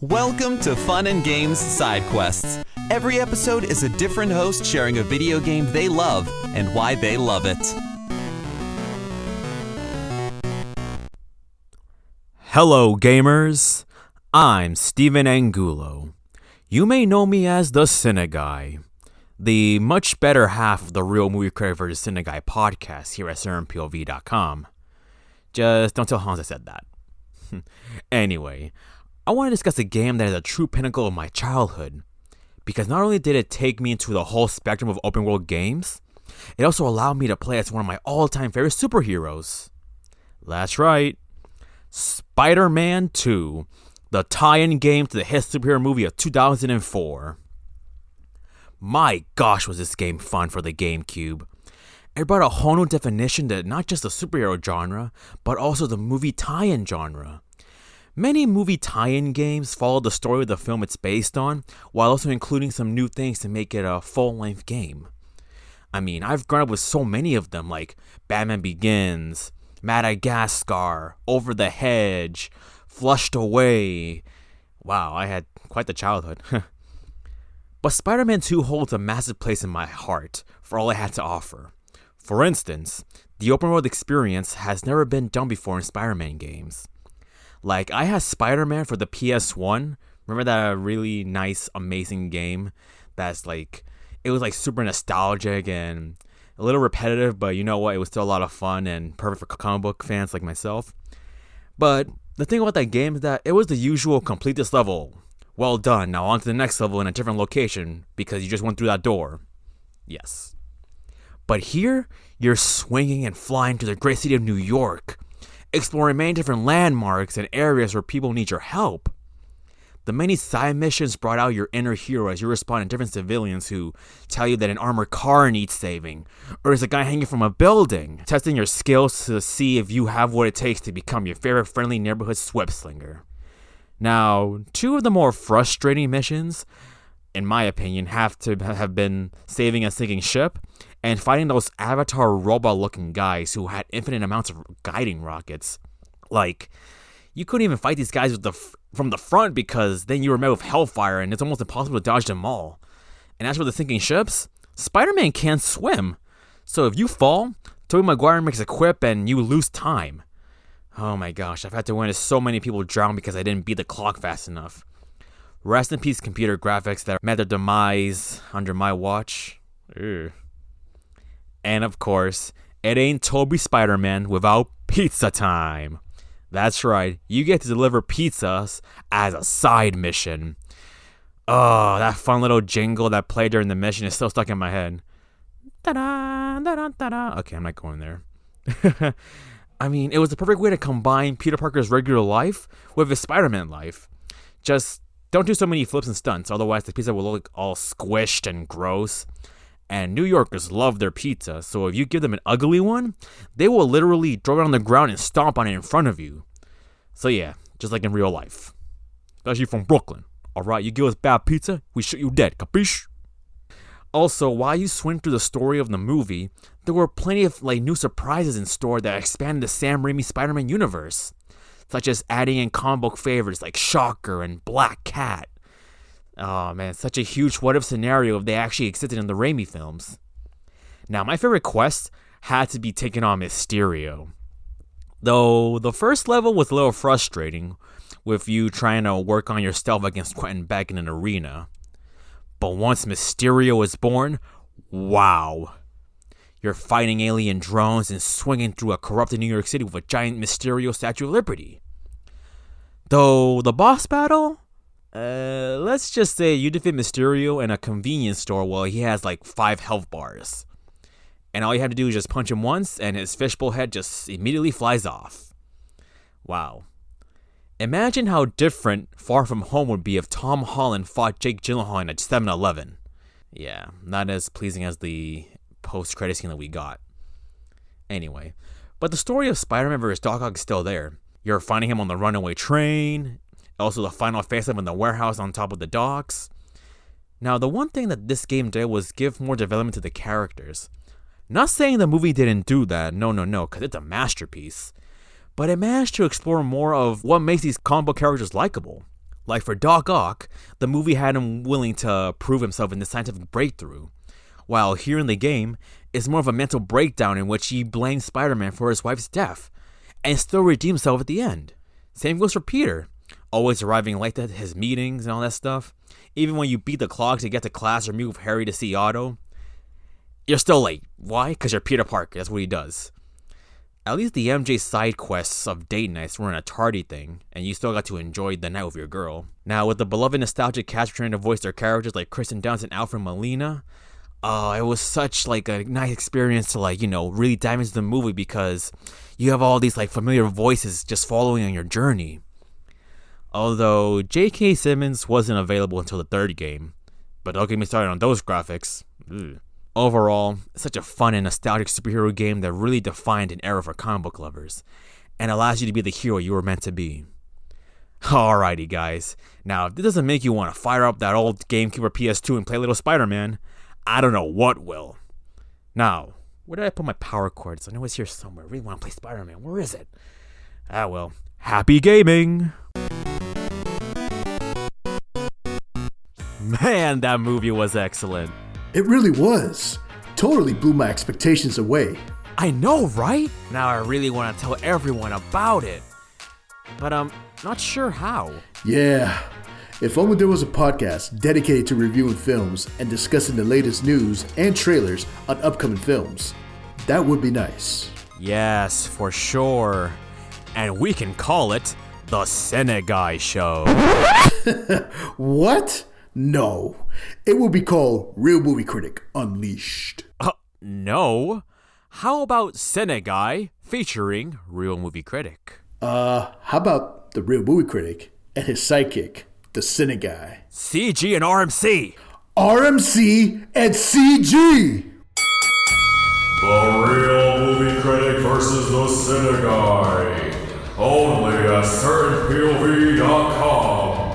Welcome to Fun and Games Side Quests. Every episode is a different host sharing a video game they love and why they love it. Hello gamers, I'm Steven Angulo. You may know me as the Cine Guy, the much better half of the Real Movie Critic vs. Cine Guy podcast here at CernPOV.com. Just don't tell Hans I said that. Anyway, I want to discuss a game that is a true pinnacle of my childhood, because not only did it take me into the whole spectrum of open world games, it also allowed me to play as one of my all-time favorite superheroes. That's right, Spider-Man 2, the tie-in game to the hit superhero movie of 2004. My gosh, was this game fun for the GameCube. It brought a whole new definition to not just the superhero genre, but also the movie tie-in genre. Many movie tie-in games follow the story of the film it's based on, while also including some new things to make it a full-length game. I mean, I've grown up with so many of them, like Batman Begins, Madagascar, Over the Hedge, Flushed Away. Wow, I had quite the childhood. But Spider-Man 2 holds a massive place in my heart for all it had to offer. For instance, the open world experience has never been done before in Spider-Man games. Like, I had Spider-Man for the PS1. Remember that really nice, amazing game that's like, it was like super nostalgic and a little repetitive, but you know what, it was still a lot of fun and perfect for comic book fans like myself. But the thing about that game is that it was the usual complete this level. Well done, now on to the next level in a different location because you just went through that door. Yes. But here, you're swinging and flying to the great city of New York, exploring many different landmarks and areas where people need your help. The many side missions brought out your inner hero as you respond to different civilians who tell you that an armored car needs saving, or there's a guy hanging from a building, testing your skills to see if you have what it takes to become your favorite friendly neighborhood web slinger. Now, two of the more frustrating missions, in my opinion, have to have been saving a sinking ship and fighting those Avatar robot-looking guys who had infinite amounts of guiding rockets. Like, you couldn't even fight these guys from the front because then you were met with hellfire and it's almost impossible to dodge them all. And as for the sinking ships, Spider-Man can't swim. So if you fall, Tobey Maguire makes a quip and you lose time. Oh my gosh, I've had to witness so many people drown because I didn't beat the clock fast enough. Rest in peace computer graphics that met their demise under my watch. Ugh. And of course, it ain't Toby Spider-Man without pizza time. That's right, you get to deliver pizzas as a side mission. Oh, that fun little jingle that played during the mission is still stuck in my head. Ta-da, da-da, da-da. Okay, I'm not going there. I mean, it was the perfect way to combine Peter Parker's regular life with his Spider-Man life. Just don't do so many flips and stunts, otherwise the pizza will look all squished and gross. And New Yorkers love their pizza, so if you give them an ugly one, they will literally throw it on the ground and stomp on it in front of you. So yeah, just like in real life. Especially from Brooklyn. Alright, you give us bad pizza, we shoot you dead, capiche? Also, while you swing through the story of the movie, there were plenty of new surprises in store that expanded the Sam Raimi Spider-Man universe. Such as adding in comic book favorites like Shocker and Black Cat. Oh man, such a huge what-if scenario if they actually existed in the Raimi films. Now, my favorite quest had to be taking on Mysterio. Though the first level was a little frustrating, with you trying to work on your stealth against Quentin Beck in an arena. But once Mysterio is born, wow. You're fighting alien drones and swinging through a corrupted New York City with a giant Mysterio Statue of Liberty. Though the boss battle? Let's just say you defeat Mysterio in a convenience store while he has 5 health bars. And all you have to do is just punch him once and his fishbowl head just immediately flies off. Wow. Imagine how different Far From Home would be if Tom Holland fought Jake Gyllenhaal in a 7-Eleven. Yeah, not as pleasing as the post-credit scene that we got. Anyway, but the story of Spider-Man vs. Doc Ock is still there. You're finding him on the runaway train, also the final face-off in the warehouse on top of the docks. Now, the one thing that this game did was give more development to the characters. Not saying the movie didn't do that, no, because it's a masterpiece. But it managed to explore more of what makes these comic book characters likable. Like for Doc Ock, the movie had him willing to prove himself in the scientific breakthrough, while here in the game, it's more of a mental breakdown in which he blames Spider-Man for his wife's death, and still redeems himself at the end. Same goes for Peter, always arriving late at his meetings and all that stuff. Even when you beat the clock to get to class or meet with Harry to see Otto, you're still late. Why? Because you're Peter Parker, that's what he does. At least the MJ side quests of date nights weren't a tardy thing, and you still got to enjoy the night with your girl. Now, with the beloved nostalgic cast returning to voice their characters like Kristen Dunst and Alfred Molina, it was such like a nice experience to really dive into the movie because you have all these like familiar voices just following on your journey. Although J.K. Simmons wasn't available until the third game, but don't get me started on those graphics. Ugh. Overall, it's such a fun and nostalgic superhero game that really defined an era for comic book lovers, and allows you to be the hero you were meant to be. Alrighty guys, now if this doesn't make you want to fire up that old GameCube or PS2 and play Little Spider-Man, I don't know what will. Now, where did I put my power cords? I know it's here somewhere. I really want to play Spider-Man. Where is it? Well, happy gaming! Man, that movie was excellent. It really was. Totally blew my expectations away. I know, right? Now I really want to tell everyone about it. But I'm not sure how. Yeah. If only there was a podcast dedicated to reviewing films and discussing the latest news and trailers on upcoming films. That would be nice. Yes, for sure. And we can call it the Cineguy Show. What? No. It will be called Real Movie Critic Unleashed. No. How about Cineguy featuring Real Movie Critic? How about the Real Movie Critic and his sidekick, the Cineguy? CG and RMC. RMC and CG! The Real Movie Critic versus the Cineguy. Only at CertainPOV.com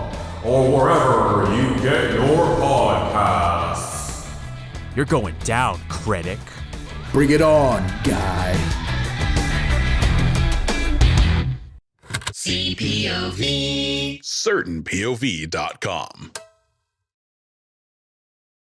or wherever you get your podcasts. You're going down, critic. Bring it on, guy. CPOV. CertainPOV.com.